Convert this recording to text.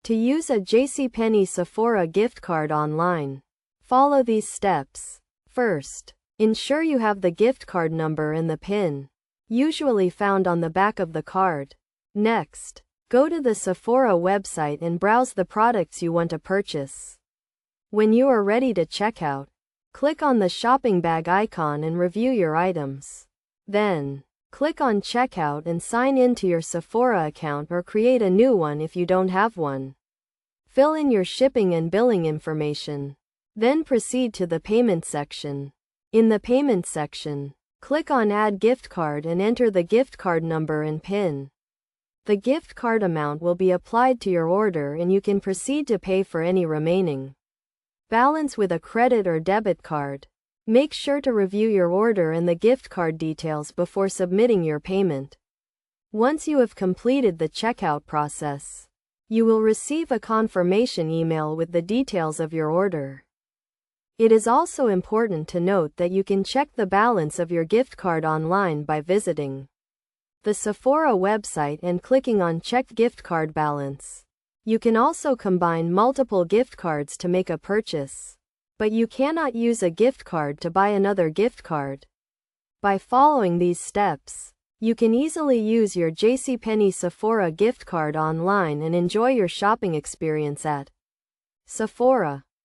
To use a Jcpenney Sephora gift card online, follow these steps. First, ensure you have the gift card number and the PIN, usually found on the back of the card. Next, go to the Sephora website and browse the products you want to purchase. When you are ready to check out, click on the shopping bag icon and review your items. Then, click on Checkout and sign in to your Sephora account or create a new one if you don't have one. Fill in your shipping and billing information. Then proceed to the payment section. In the payment section, click on Add Gift Card and enter the gift card number and PIN. The gift card amount will be applied to your order and you can proceed to pay for any remaining balance with a credit or debit card. Make sure to review your order and the gift card details before submitting your payment. Once you have completed the checkout process, you will receive a confirmation email with the details of your order. It is also important to note that you can check the balance of your gift card online by visiting the Sephora website and clicking on Check Gift Card Balance. You can also combine multiple gift cards to make a purchase, but you cannot use a gift card to buy another gift card. By following these steps, you can easily use your Jcpenney Sephora gift card online and enjoy your shopping experience at Sephora.